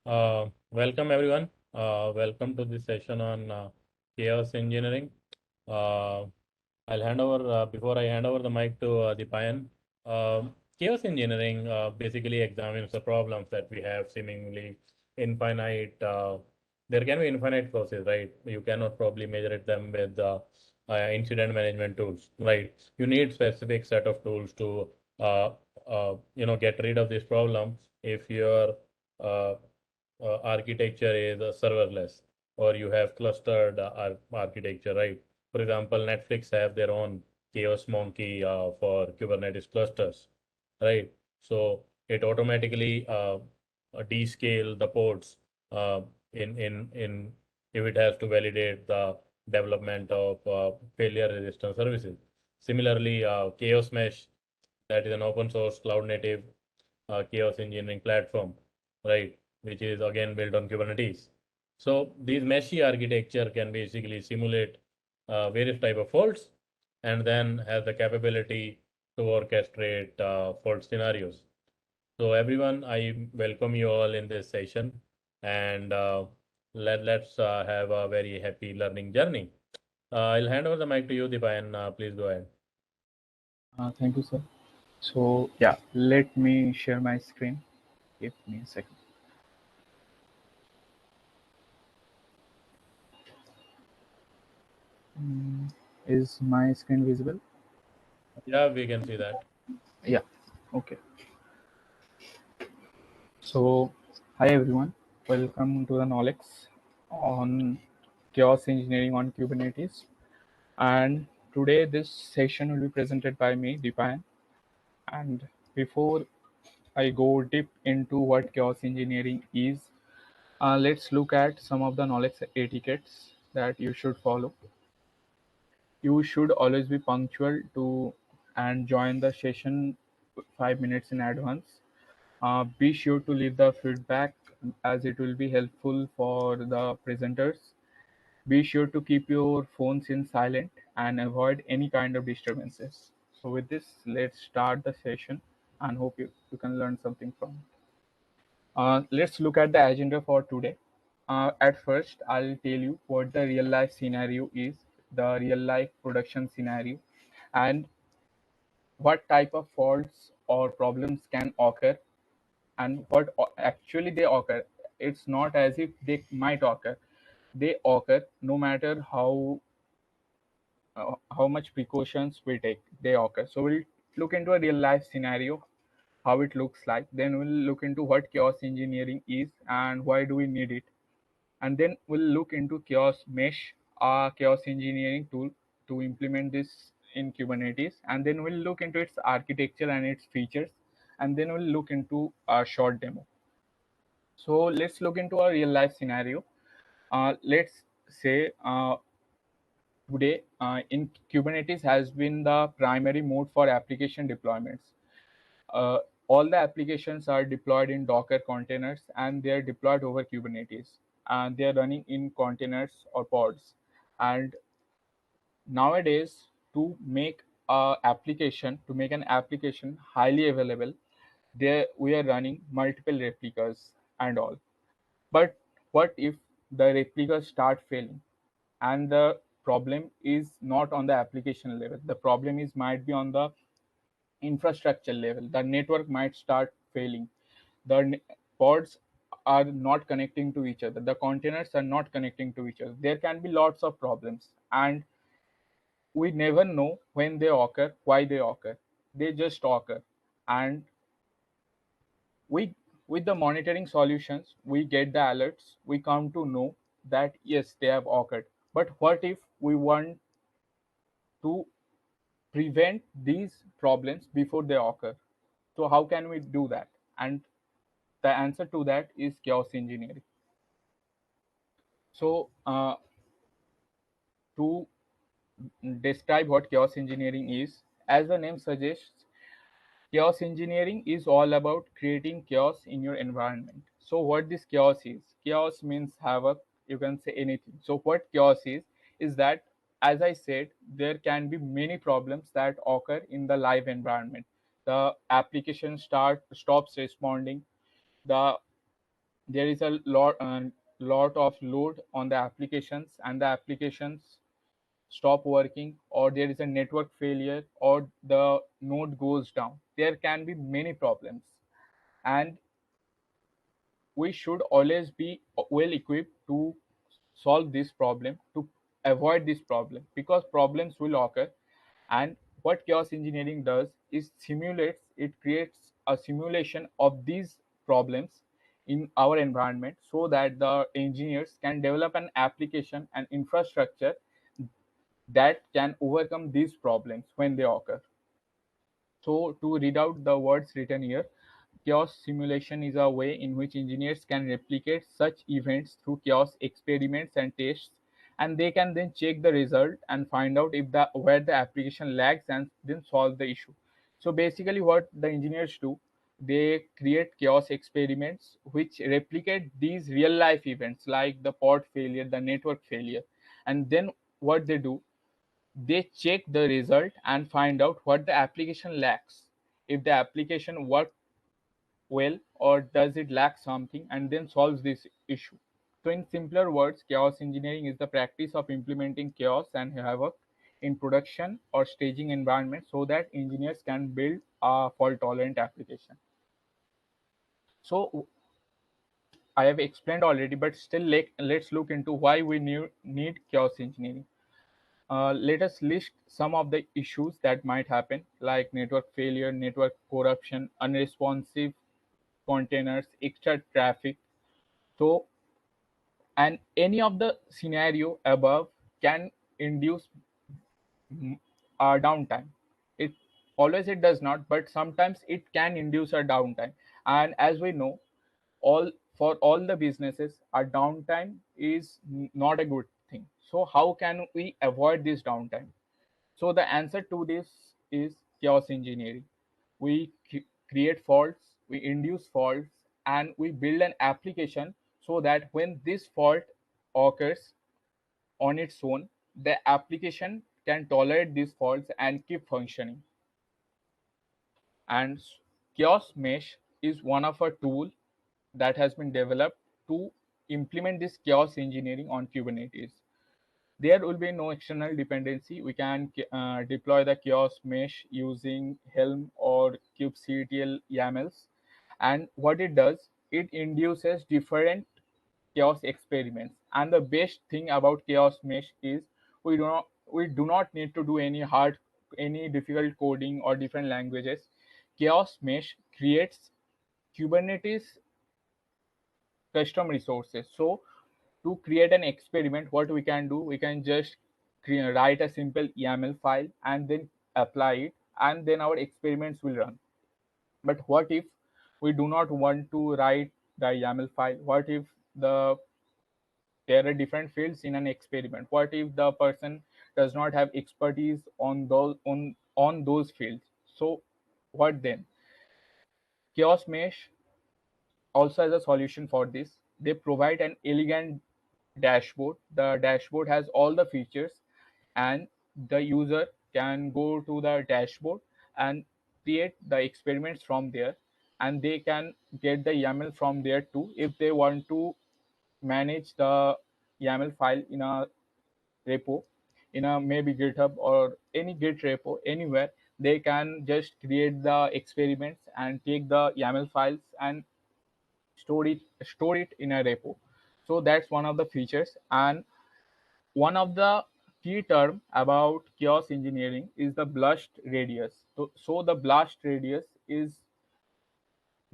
Welcome everyone. Welcome to this session on chaos engineering. Uh, I'll hand over before I hand over the mic to Dipayan. Chaos engineering basically examines the problems that we have seemingly infinite. There can be infinite causes, right? You cannot probably measure it them with incident management tools, right? You need specific set of tools to get rid of this problem if you're uh, architecture is serverless or you have clustered architecture, right? For example, Netflix have their own Chaos Monkey for Kubernetes clusters, right? So it automatically descale the pods uh, in if it has to validate the development of failure resistant services. Similarly, Chaos Mesh, that is an open source cloud native chaos engineering platform, right? Which is again built on Kubernetes. So these meshy architecture can basically simulate various type of faults and then has the capability to orchestrate fault scenarios. So everyone, I welcome you all in this session and let's have a very happy learning journey. I'll hand over the mic to you, Dipayan. Please go ahead. Thank you, sir. So yeah, let me share my screen. Give me a second. Is my screen visible? Yeah, we can see that. Yeah. Okay. So hi everyone. Welcome to the knowledge on chaos engineering on Kubernetes. And today this session will be presented by me, Dipayan. And before I go deep into what chaos engineering is, let's look at some of the knowledge etiquettes that you should follow. You should always be punctual to and join the session 5 minutes in advance. Be sure to leave the feedback as it will be helpful for the presenters. Be sure to keep your phones in silent and avoid any kind of disturbances. So with this, let's start the session and hope you can learn something from it. Let's look at the agenda for today. At first, I'll tell you what the real life scenario is, the real life production scenario, and what type of faults or problems can occur and what actually they occur. It's not as if they might occur. They occur no matter how much precautions we take. They occur. So we'll look into a real life scenario, how it looks like. Then we'll look into what chaos engineering is and why do we need it. And then we'll look into chaos mesh, a chaos engineering tool to implement this in Kubernetes. And then we'll look into its architecture and its features. And then we'll look into a short demo. So let's look into a real life scenario. Let's say today in Kubernetes has been the primary mode for application deployments. Uh, all the applications are deployed in Docker containers and they are deployed over Kubernetes and they are running in containers or pods. And nowadays, to make an application highly available, there we are running multiple replicas and all. But what if the replicas start failing? And the problem is not on the application level. The problem is might be on the infrastructure level. The network might start failing. The pods are not connecting to each other. The containers are not connecting to each other. There can be lots of problems, and we never know when they occur, why they occur. They just occur, and we with the monitoring solutions, we get the alerts. We come to know that yes, they have occurred. But what if we want to prevent these problems before they occur? So how can we do that? And the answer to that is chaos engineering. So to describe what chaos engineering is, as the name suggests, chaos engineering is all about creating chaos in your environment. So what this chaos is? Chaos means havoc. You can say anything. So what chaos is that, as I said, there can be many problems that occur in the live environment. The application stops responding. The there is a lot of load on the applications, and the applications stop working, or there is a network failure, or the node goes down. There can be many problems, and we should always be well equipped to solve this problem, to avoid this problem, because problems will occur. And what chaos engineering does is it creates a simulation of these problems in our environment, so that the engineers can develop an application and infrastructure that can overcome these problems when they occur. So, to read out the words written here, chaos simulation is a way in which engineers can replicate such events through chaos experiments and tests, and they can then check the result and find out if the where the application lags, and then solve the issue. So basically, what the engineers do, they create chaos experiments which replicate these real life events like the pod failure, the network failure, and then what they do, they check the result and find out what the application lacks, if the application works well or does it lack something, and then solves this issue. So in simpler words, chaos engineering is the practice of implementing chaos and havoc in production or staging environments so that engineers can build a fault tolerant application. So I have explained already, but still let's look into why we need chaos engineering. Let us list some of the issues that might happen, like network failure, network corruption, unresponsive containers, extra traffic. So, and any of the scenario above can induce downtime. It always it does not, but sometimes it can induce a downtime. And as we know, all for all the businesses, a downtime is not a good thing. So how can we avoid this downtime? So the answer to this is chaos engineering. We create faults, we induce faults, and we build an application so that when this fault occurs on its own, the application can tolerate these faults and keep functioning. And chaos mesh is one of a tool that has been developed to implement this chaos engineering on Kubernetes. There will be no external dependency. We can deploy the chaos mesh using Helm or kubectl YAMLs. And what it does, it induces different chaos experiments. And the best thing about chaos mesh is we do not need to do any difficult coding or different languages. Chaos mesh creates Kubernetes custom resources. So to create an experiment, what we can do, we can just write a simple YAML file and then apply it, and then our experiments will run. But what if we do not want to write the YAML file? What if there are different fields in an experiment? What if the person does not have expertise on those fields? So what then? Chaos Mesh also has a solution for this. They provide an elegant dashboard. The dashboard has all the features, and the user can go to the dashboard and create the experiments from there, and they can get the YAML from there too. If they want to manage the YAML file in a repo, in a maybe GitHub or any Git repo anywhere, they can just create the experiments and take the YAML files and store it in a repo. So that's one of the features. And one of the key term about chaos engineering is the blast radius. So the blast radius is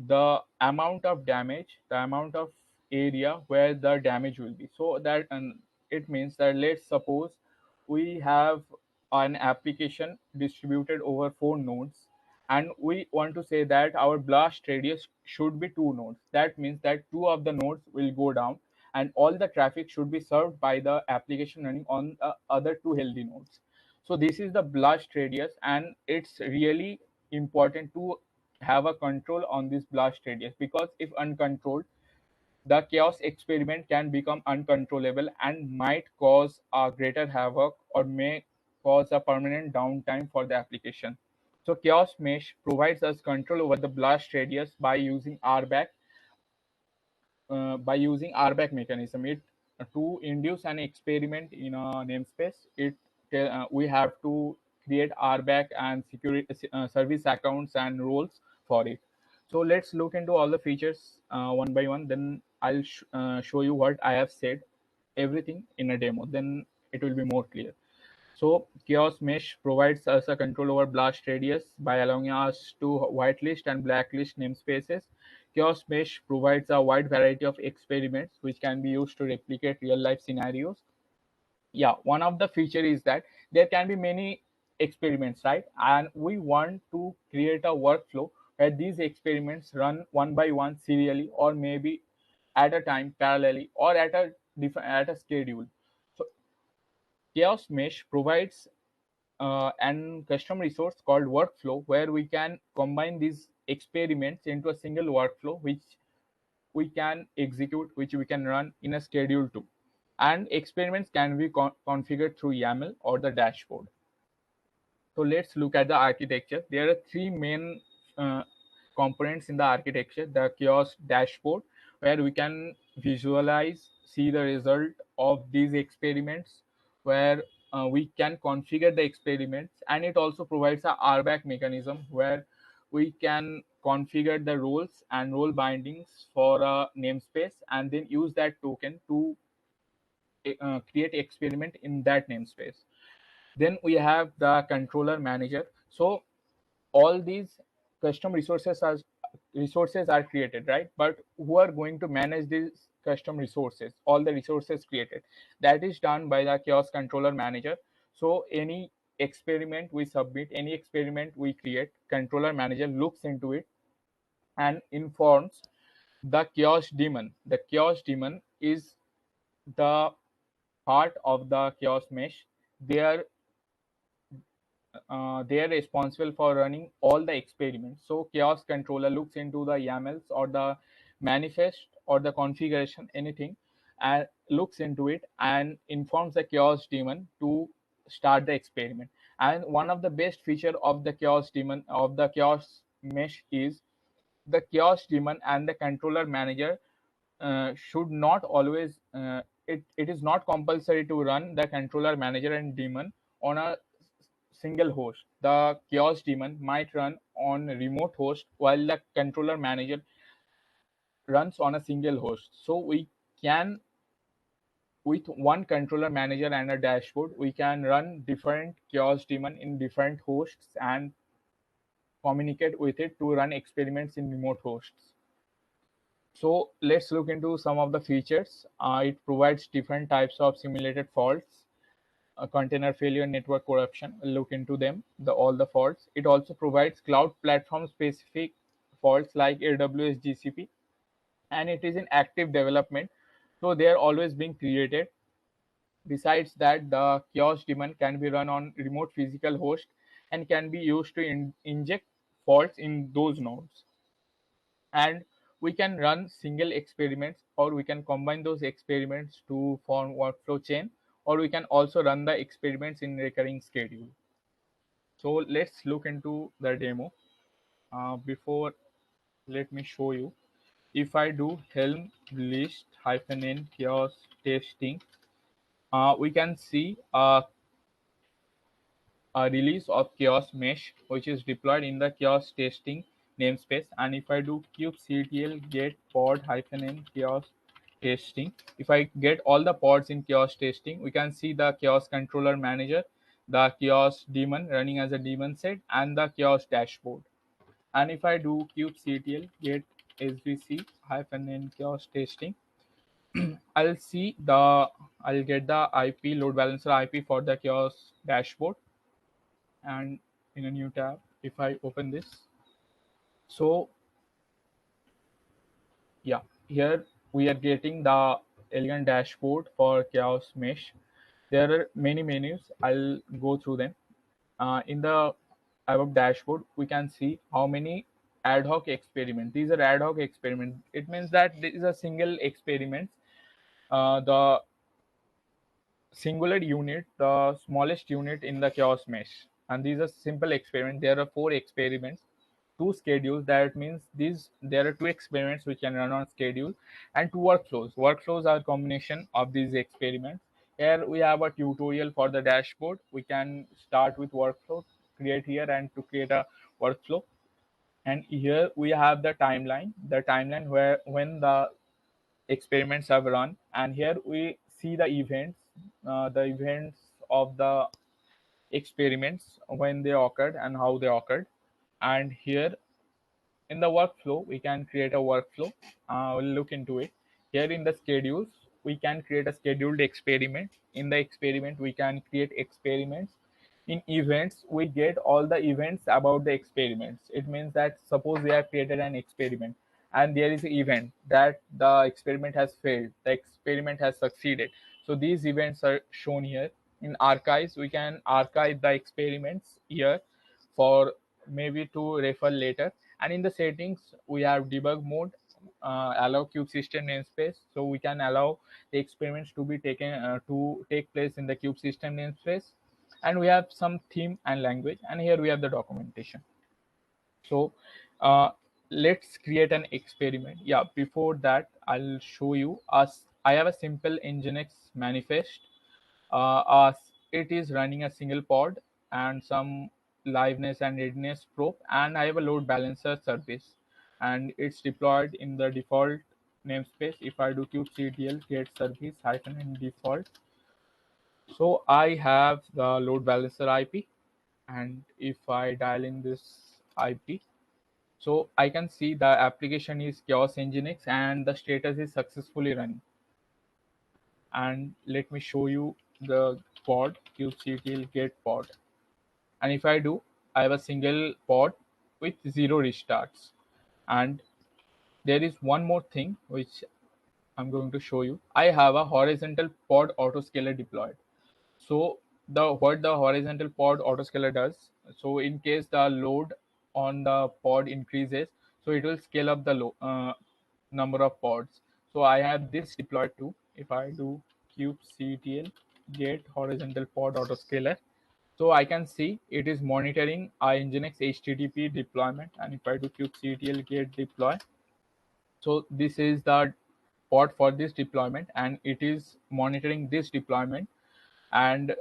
the amount of damage, the amount of area where the damage will be. So that, and it means that, let's suppose we have an application distributed over 4 nodes, and we want to say that our blast radius should be 2 nodes. That means that 2 of the nodes will go down, and all the traffic should be served by the application running on the other 2 healthy nodes. So this is the blast radius, and it's really important to have a control on this blast radius, because if uncontrolled, the chaos experiment can become uncontrollable and might cause a greater havoc or may cause a permanent downtime for the application. So chaos mesh provides us control over the blast radius by using RBAC, by using RBAC mechanism. It to induce an experiment in a namespace. We have to create RBAC and security service accounts and roles for it. So let's look into all the features one by one. Then I'll show you what I have said, everything in a demo. Then it will be more clear. So Chaos Mesh provides us a control over blast radius by allowing us to whitelist and blacklist namespaces. Chaos Mesh provides a wide variety of experiments which can be used to replicate real-life scenarios. Yeah, one of the feature is that there can be many experiments, right? And we want to create a workflow where these experiments run one by one serially, or maybe at a time parallelly, or at a schedule. So Chaos Mesh provides and custom resource called workflow, where we can combine these experiments into a single workflow which we can execute, which we can run in a schedule too. And experiments can be configured through YAML or the dashboard. So let's look at the architecture. There are three main uh, components in the architecture. The Chaos dashboard, where we can visualize, see the result of these experiments, where we can configure the experiments, and it also provides a RBAC mechanism where we can configure the roles and role bindings for a namespace, and then use that token to create experiment in that namespace. Then we have the controller manager. So all these custom resources are created, right? But who are going to manage these custom resources, all the resources created? That is done by the chaos controller manager. So any experiment we submit, any experiment we create, controller manager looks into it and informs the chaos daemon. The chaos daemon is the part of the chaos mesh. They are they are responsible for running all the experiments. So chaos controller looks into the YAMLs or the manifest or the configuration, anything, and looks into it and informs the chaos daemon to start the experiment. And one of the best feature of the chaos daemon, of the chaos mesh, is the chaos daemon and the controller manager should not always it is not compulsory to run the controller manager and daemon on a single host. The chaos daemon might run on a remote host while the controller manager runs on a single host. So we can, with one controller manager and a dashboard, we can run different chaos daemon in different hosts and communicate with it to run experiments in remote hosts. So let's look into some of the features. It provides different types of simulated faults, container failure, network corruption. We'll look into them, all the faults. It also provides cloud platform specific faults like AWS GCP, and it is in active development. So they are always being created. Besides that, the chaos daemon can be run on remote physical host and can be used to inject faults in those nodes. And we can run single experiments, or we can combine those experiments to form workflow chain, or we can also run the experiments in recurring schedule. So let's look into the demo. Before, let me show you. If I do helm list -n chaos testing, we can see a release of chaos mesh, which is deployed in the chaos testing namespace. And if I do kubectl get pod -n chaos testing, if I get all the pods in chaos testing, we can see the chaos controller manager, the chaos daemon running as a daemon set, and the chaos dashboard. And if I do kubectl get sbc -n chaos testing, I'll get the IP load balancer IP for the chaos dashboard. And in a new tab, if I open this, so yeah, here we are getting the elegant dashboard for chaos mesh. There are many menus. I'll go through them. In the above dashboard, we can see how many ad hoc experiments. These are ad hoc experiments. It means that this is a single experiment. The singular unit, the smallest unit in the chaos mesh. And these are simple experiments. There are 4 experiments. two schedules. That means there are two experiments which can run on schedule, and two workflows. Workflows are a combination of these experiments. Here we have a tutorial for the dashboard. We can start with workflow, create here, and to create a workflow. And here we have the timeline where when the experiments have run, and here we see the events of the experiments, when they occurred and how they occurred. And here in the workflow we can create a workflow. We'll look into it. Here in the schedules we can create a scheduled experiment. In the experiment we can create experiments. In events we get all the events about the experiments. It means that suppose we have created an experiment and there is an event that the experiment has failed, the experiment has succeeded. So these events are shown here. In archives we can archive the experiments here for maybe to refer later. And in the settings we have debug mode, allow cube system namespace, so we can allow the experiments to be taken to take place in the cube system namespace. And we have some theme and language, and here we have the documentation. So uh, let's create an experiment. Yeah, before that I'll show you us. I have a simple nginx manifest. It is running a single pod and some liveness and readiness probe, and I have a load balancer service, and it's deployed in the default namespace. If I do kubectl get service hyphen and default, so I have the load balancer IP. And if I dial in this IP, so I can see the application is Chaos Nginx and the status is successfully running. And let me show you the pod, kubectl get pod. And if I do, I have a single pod with 0 restarts. And there is one more thing which I'm going to show you. I have a horizontal pod autoscaler deployed. So the horizontal pod autoscaler does, so in case the load on the pod increases, so it will scale up the number of pods. So I have this deployed too. If I do kubectl get horizontal pod autoscaler, so I can see it is monitoring our nginx http deployment. And if I do kubectl get deploy, so this is the pod for this deployment, and it is monitoring this deployment. And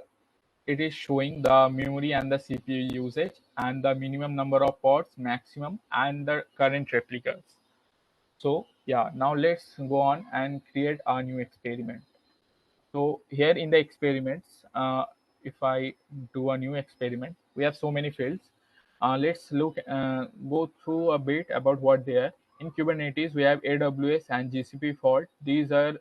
it is showing the memory and the CPU usage and the minimum number of pods, maximum, and the current replicas. So yeah, now let's go on and create a new experiment. So here in the experiments, if I do a new experiment, we have so many fields. Let's go through a bit about what they are. In Kubernetes, we have AWS and GCP fault. These are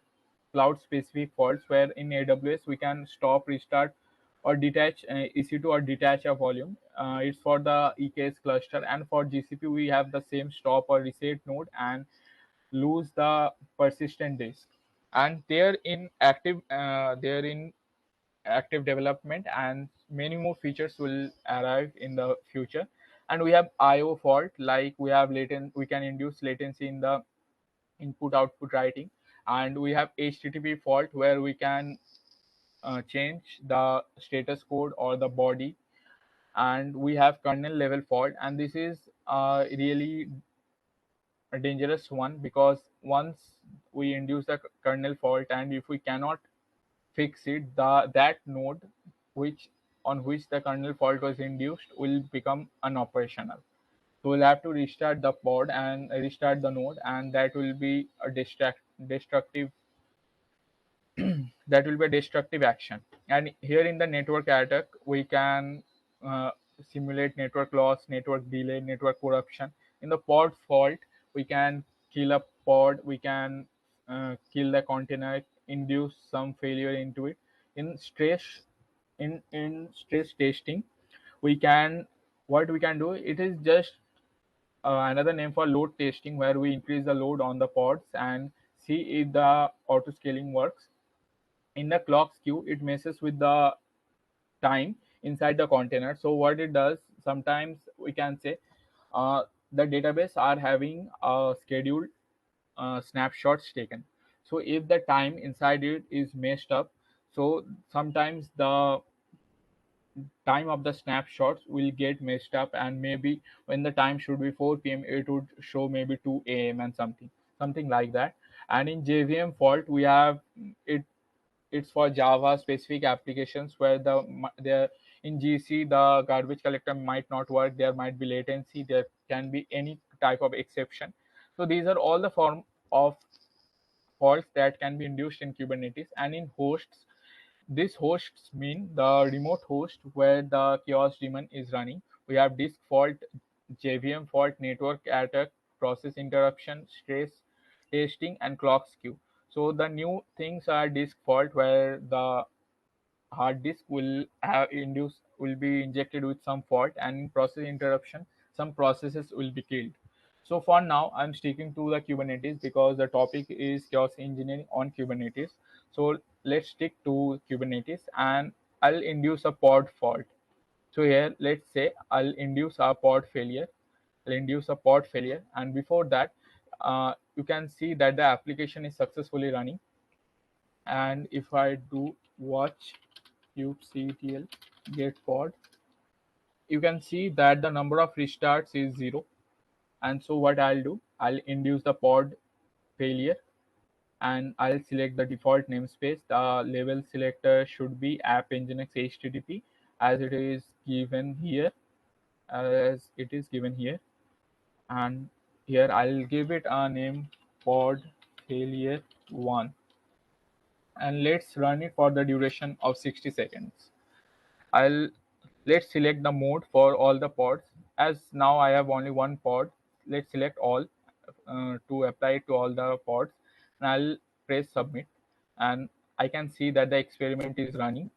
cloud-specific faults where in AWS we can stop, restart, or detach EC2 or detach a volume. It's for the EKS cluster, and for GCP we have the same stop or reset node and lose the persistent disk. And they're in active development, and many more features will arrive in the future. And we have IO fault, like we can induce latency in the input output writing. And we have HTTP fault where we can change the status code or the body. And we have kernel level fault, and this is really a dangerous one, because once we induce the kernel fault, and if we cannot fix it, that node which on which the kernel fault was induced will become unoperational. So we'll have to restart the pod and restart the node, and that will be a destructive that will be a destructive action. And here in the network attack, we can uh, simulate network loss, network delay, network corruption. In the pod fault, we can kill a pod, we can kill the container, induce some failure into it. In stress testing, we can what we can do, it is just another name for load testing, where we increase the load on the pods and see if the auto scaling works. In the clock queue, it messes with the time inside the container. So what it does, sometimes we can say uh, the database are having scheduled snapshots taken. So if the time inside it is messed up, so sometimes the time of the snapshots will get messed up, and maybe when the time should be 4 p.m. it would show maybe 2 a.m. and something like that. And in JVM fault we have it. It's for Java specific applications where the in GC the garbage collector might not work. There might be latency. There can be any type of exception. So these are all the form of faults that can be induced in Kubernetes. And in hosts, these hosts mean the remote host where the chaos daemon is running. We have disk fault, JVM fault, network attack, process interruption, stress testing, and clock skew. So the new things are disk fault where the hard disk will be injected with some fault, and in process interruption some processes will be killed. So for now I'm sticking to the Kubernetes because the topic is chaos engineering on Kubernetes. So let's stick to Kubernetes, and I'll induce a pod fault. So here let's say I'll induce a pod failure, and before that you can see that the application is successfully running. And if I do watch kubectl get pod, you can see that the number of restarts is 0. And so what I'll do, I'll induce the pod failure, and I'll select the default namespace. The label selector should be app nginx http as it is given here, and here I'll give it a name, pod failure 1, and let's run it for the duration of 60 seconds. I'll Let's select the mode for all the pods. As now I have only one pod, let's select all to apply it to all the pods, and I'll press submit, and I can see that the experiment is running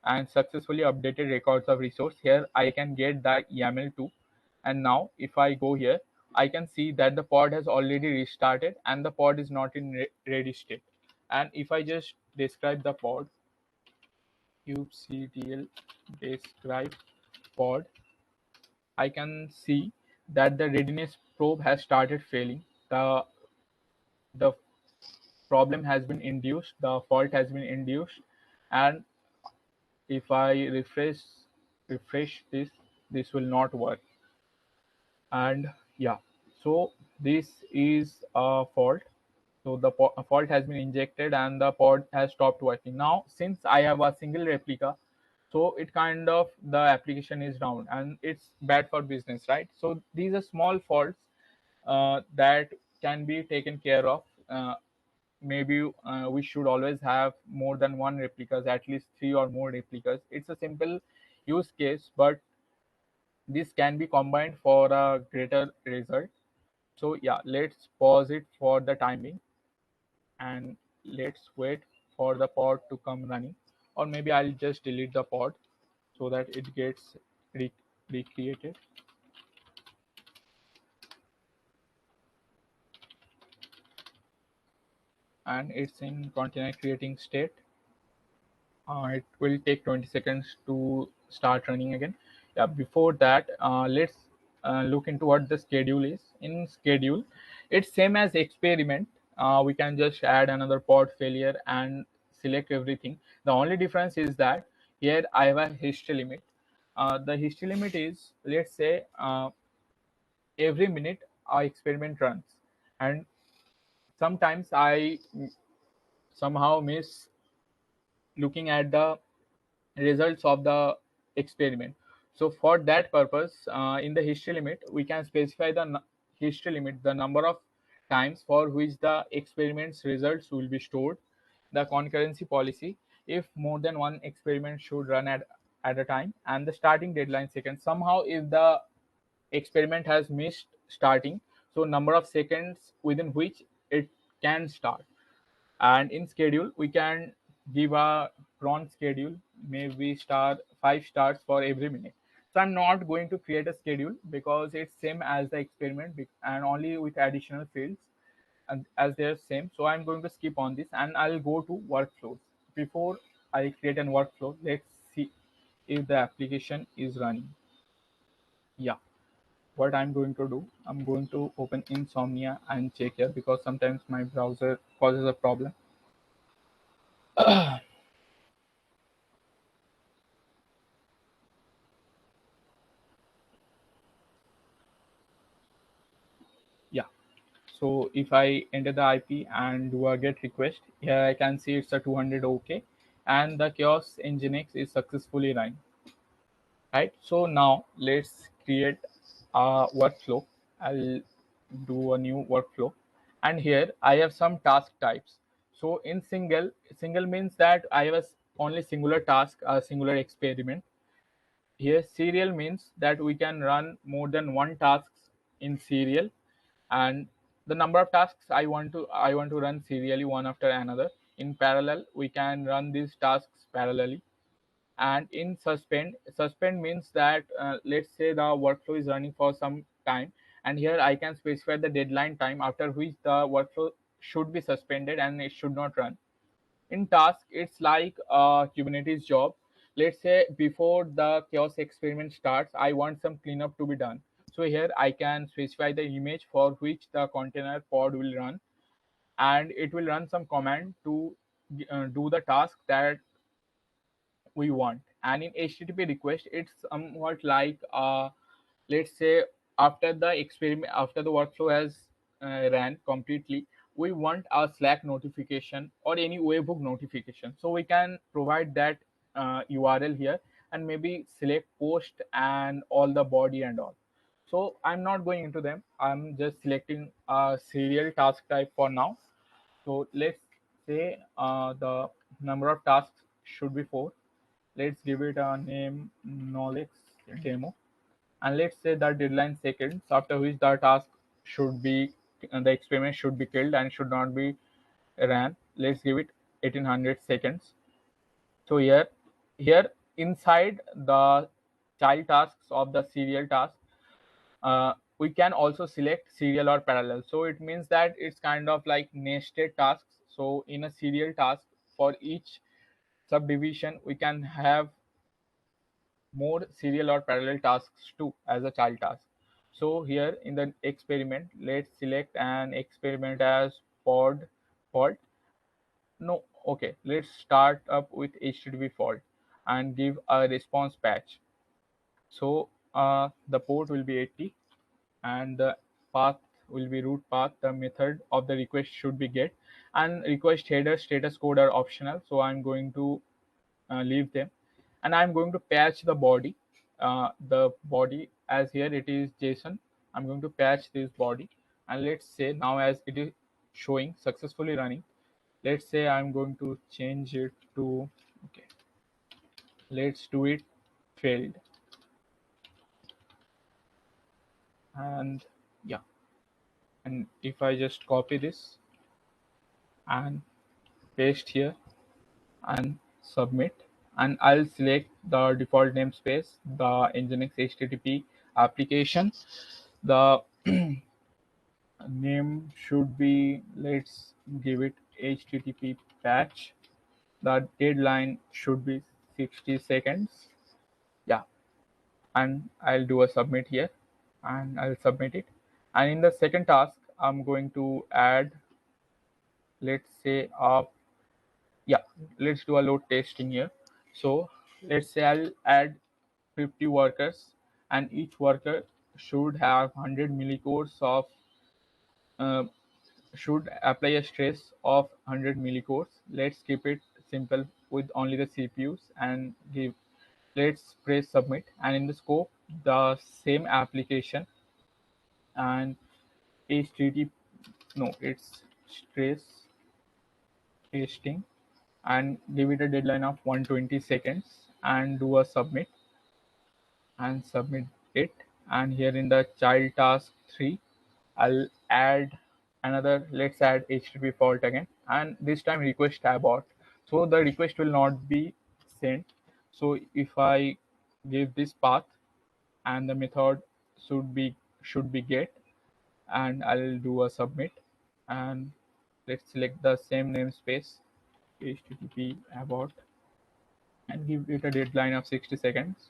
and successfully updated records of resource. Here I can get the YAML too, and now if I go here, I can see that the pod has already restarted and the pod is not in ready state. And if I just describe the pod, kubectl describe pod, I can see that the readiness probe has started failing. The problem has been induced, the fault has been induced, and if I refresh this will not work. And yeah, so this is a fault. So the fault has been injected and the pod has stopped working. Now since I have a single replica, so it kind of the application is down and it's bad for business, right? So these are small faults that can be taken care of. Maybe we should always have more than one replicas, at least 3 or more replicas. It's a simple use case, but this can be combined for a greater result. So yeah, let's pause it for the time being, and let's wait for the pod to come running, or maybe I'll just delete the pod so that it gets recreated. And it's in container creating state. It will take 20 seconds to start running again. Yeah, before that, let's look into what the schedule is. In schedule, it's same as experiment. We can just add another pod failure and select everything. The only difference is that here I have a history limit. The history limit is, let's say, every minute our experiment runs, and sometimes I somehow miss looking at the results of the experiment. So for that purpose, in the history limit, we can specify the history limit, the number of times for which the experiment's results will be stored, the concurrency policy, if more than one experiment should run at a time, and the starting deadline seconds. Somehow, if the experiment has missed starting, so number of seconds within which it can start. And in schedule we can give a cron schedule, maybe star 5 stars for every minute. So I'm not going to create a schedule because it's same as the experiment and only with additional fields and as they're same. So I'm going to skip on this and I'll go to workflows. Before I create an workflow, let's see if the application is running. Yeah, what I'm going to do, I'm going to open Insomnia and check here because sometimes my browser causes a problem. So if I enter the IP and do a get request, here I can see it's a 200 OK, and the chaos nginx is successfully running. Right. So now let's create a workflow. I'll do a new workflow, and here I have some task types. So in single means that I have only singular task, a singular experiment. Here serial means that we can run more than one tasks in serial, and the number of tasks I want to run serially one after another. In parallel, we can run these tasks parallelly. And in suspend means that let's say the workflow is running for some time, and here I can specify the deadline time after which the workflow should be suspended and it should not run. In task, it's like a Kubernetes job. Let's say before the chaos experiment starts, I want some cleanup to be done. So here I can specify the image for which the container pod will run, and it will run some command to do the task that we want. And in HTTP request, it's somewhat like let's say after the workflow has ran completely, we want a Slack notification or any webhook notification, so we can provide that URL here, and maybe select post and all the body and all. So I'm not going into them, I'm just selecting a serial task type for now. So let's say the number of tasks should be 4. Let's give it a name, knowledge demo, and let's say the deadline seconds after which the task should be the experiment should be killed and should not be ran. Let's give it 1800 seconds. So here inside the child tasks of the serial task, we can also select serial or parallel. So it means that it's kind of like nested tasks. So in a serial task, for each subdivision we can have more serial or parallel tasks too as a child task. So here in the experiment, let's select an experiment as pod fault. No, okay, let's start up with HTTP fault and give a response patch. So the port will be 80, and the path will be root path. The method of the request should be get, and request header status code are optional, so I'm going to leave them. And I'm going to patch the body, as here it is JSON. I'm going to patch this body, and let's say now as it is showing successfully running, let's say I'm going to change it to, okay, let's do it failed. And yeah, and if I just copy this and paste here and submit, and I'll select the default namespace, the Nginx HTTP application. The name should be, let's give it HTTP patch. The deadline should be 60 seconds. Yeah, and I'll do a submit here, and I'll submit it. And in the second task, I'm going to add, let's say, yeah, let's do a load testing here. So let's say I'll add 50 workers, and each worker should have 100 millicores of uh, should apply a stress of 100 millicores. Let's keep it simple with only the CPUs and give, let's press submit. And in the scope, the same application and HTTP, no, it's stress testing, and give it a deadline of 120 seconds and do a submit and submit it. And here in the child task 3, I'll add another, let's add HTTP fault again, and this time request abort, so the request will not be sent. So if I give this path, and the method should be get, and I'll do a submit, and let's select the same namespace, HTTP abort, and give it a deadline of 60 seconds.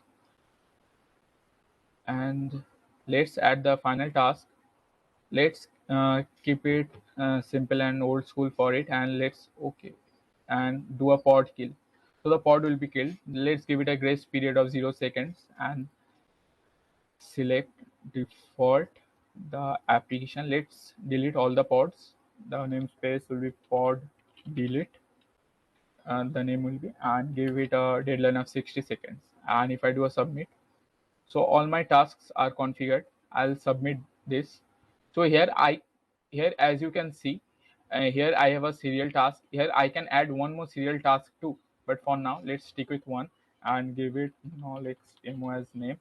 And let's add the final task. Let's keep it simple and old school for it, and let's okay, and do a pod kill. So the pod will be killed. Let's give it a grace period of 0 seconds and select default. the application. Let's delete all the pods. The namespace will be pod delete, and the name will be, and give it a deadline of 60 seconds. And if I do a submit, so all my tasks are configured. I'll submit this. So here as you can see, here I have a serial task. Here I can add one more serial task too, but for now let's stick with one and give it knowledge demo as name.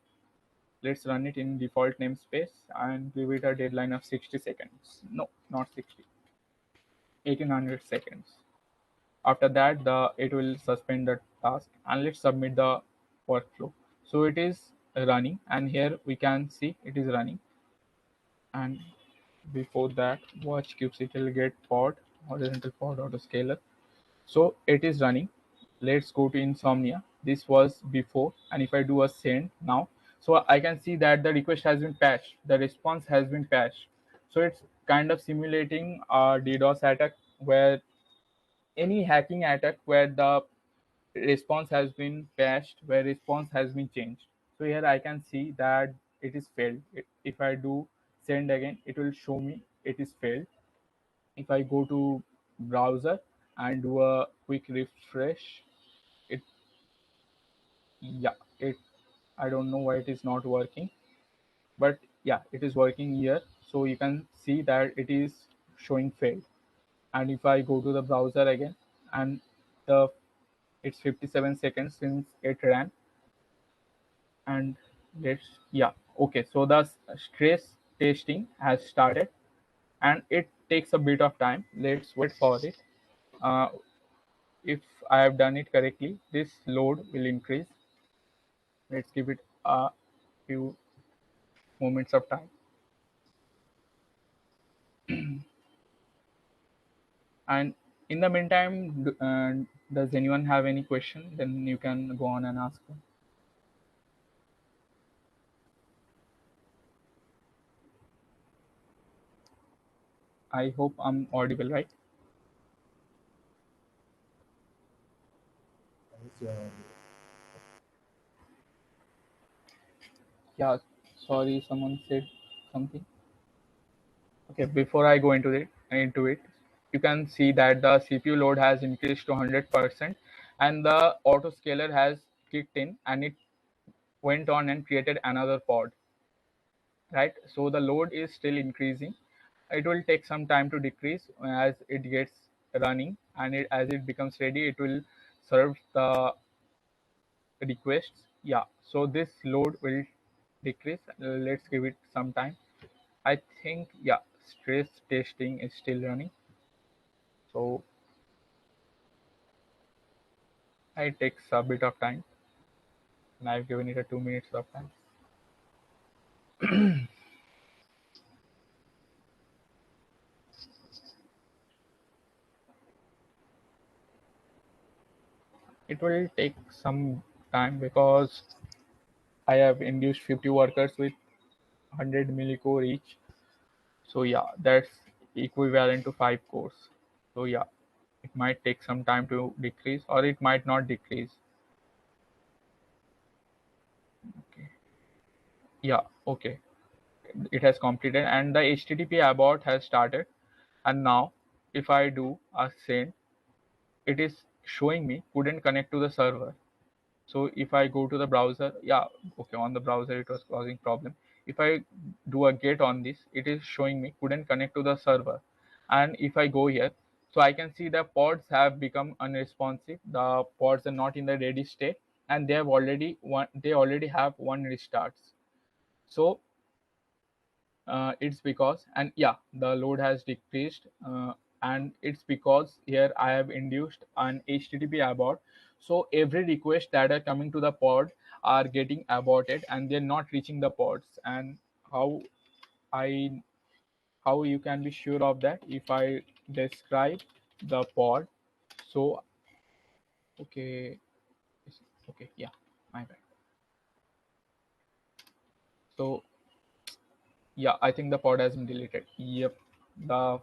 Let's run it in default namespace and give it a deadline of 60 seconds. No, not 60, 1800 seconds. After that, it will suspend the task, and let's submit the workflow. So it is running, and here we can see it is running. And before that, watch kubectl get pod horizontal pod autoscaler. So it is running. Let's go to insomnia. This was before, and if I do a send now, so I can see that the request has been patched, the response has been patched. So it's kind of simulating a DDoS attack, where any hacking attack where the response has been patched, where response has been changed. So here I can see that it is failed. If I do send again, it will show me it is failed. If I go to browser and do a quick refresh, it, yeah, it, I don't know why it is not working, but yeah, it is working here. So you can see that it is showing failed. And if I go to the browser again, and the it's 57 seconds since it ran, and let's, yeah, okay, so the stress testing has started, and it takes a bit of time. Let's wait for it. uh, if I have done it correctly, this load will increase. Let's give it a few moments of time. And in the meantime, does anyone have any question? Then you can go on and ask them. I hope I'm audible, right? Yeah, sorry, someone said something. Okay, before I go into it, you can see that the CPU load has increased to 100%, and the autoscaler has kicked in, and it went on and created another pod, right? So the load is still increasing. It will take some time to decrease as it gets running, and as it becomes ready, it will serve the requests. Yeah, so this load will decrease. Let's give it some time. I think, yeah, stress testing is still running. So it takes a bit of time, and I've given it a 2 minutes of time. It will take some time because I have induced 50 workers with 100 millicore each. So yeah, that's equivalent to 5 cores. So yeah, it might take some time to decrease, or it might not decrease. Okay. Yeah, okay. It has completed, and the HTTP abort has started. And now if I do a send, it is showing me couldn't connect to the server. So if I go to the browser, yeah, okay, on the browser it was causing problem. If I do a get on this, it is showing me couldn't connect to the server. And if I go here, so I can see the pods have become unresponsive. The pods are not in the ready state, and they already have one restarts. So it's because, and yeah, the load has decreased, and it's because here I have induced an HTTP abort. So every request that are coming to the pod are getting aborted, and they're not reaching the pods. And how I how you can be sure of that? If I describe the pod, so okay, okay, yeah, my bad. So yeah, I think the pod has been deleted. Yep, the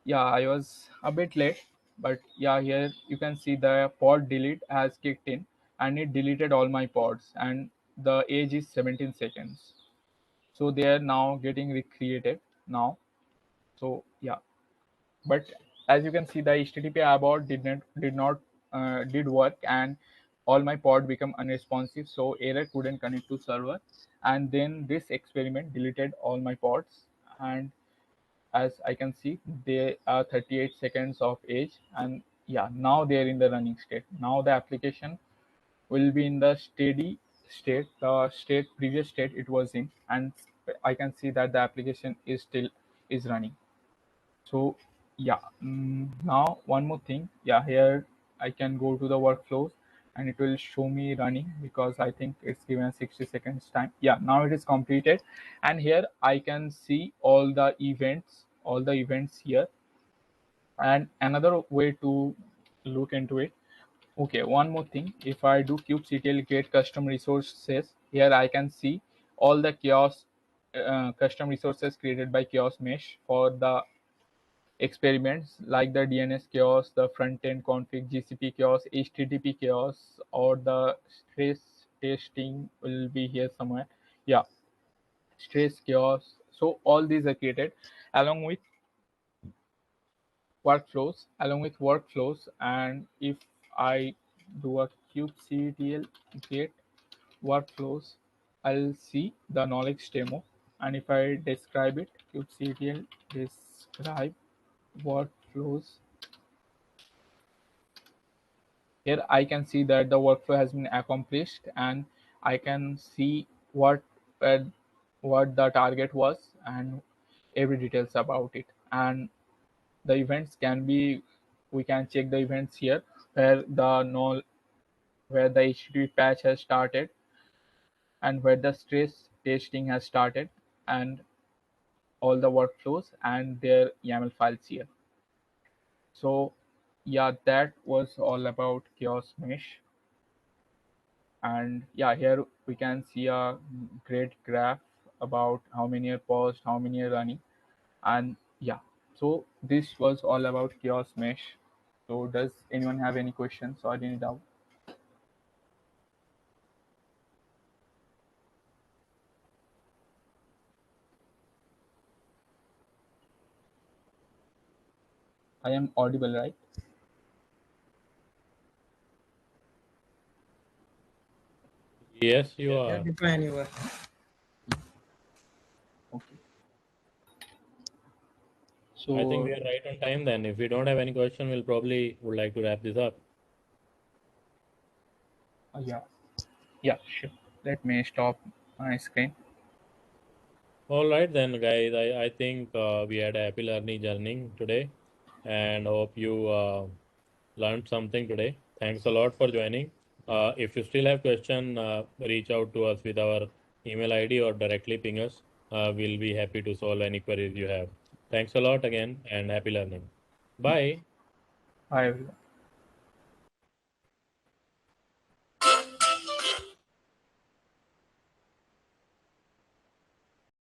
yeah, I was a bit late, but yeah, here you can see the pod delete has kicked in, and it deleted all my pods, and the age is 17 seconds. So they are now getting recreated now. So yeah, but as you can see, the HTTP abort did work, and all my pod become unresponsive, so error couldn't connect to server. And then this experiment deleted all my pods, and as I can see, they are 38 seconds of age, and yeah, now they are in the running state. Now the application will be in the steady state, the previous state it was in, and I can see that the application is still is running. So yeah, now one more thing. Yeah, here I can go to the workflows and it will show me running because I think it's given 60 seconds time. Yeah, now it is completed, and here I can see all the events here. And another way to look into it. Okay, one more thing. If I do kubectl get custom resources, here I can see all the chaos custom resources created by chaos mesh for the experiments like the DNS chaos, the front-end config, GCP chaos, HTTP chaos, or the stress testing will be here somewhere. Yeah, stress chaos. So all these are created along with workflows. And if I do a kubectl get workflows, I'll see the knowledge demo. And if I describe it, kubectl describe workflows. Here I can see that the workflow has been accomplished, and I can see uh, what the target was and every details about it. And the events can be, we can check the events here where the null, where the HTTP patch has started and where the stress testing has started, and all the workflows and their YAML files here. So yeah, that was all about Chaos Mesh. And yeah, here we can see a great graph about how many are paused, how many are running. And yeah, so this was all about Chaos Mesh. So does anyone have any questions or any doubt? I am audible, right? Yes, you Yeah, are. define your. Okay. I think we So are right on time then. If we don't have any question, we'll probably would like to wrap this up. yeah, yeah, sure. Let me stop my screen. All right then, guys. I think we had a happy learning journey today, and hope you learned something today. Thanks a lot for joining. If you still have question, reach out to us with our email ID or directly ping us. We'll be happy to solve any queries you have. Thanks a lot again, and happy learning. Bye. Bye everyone.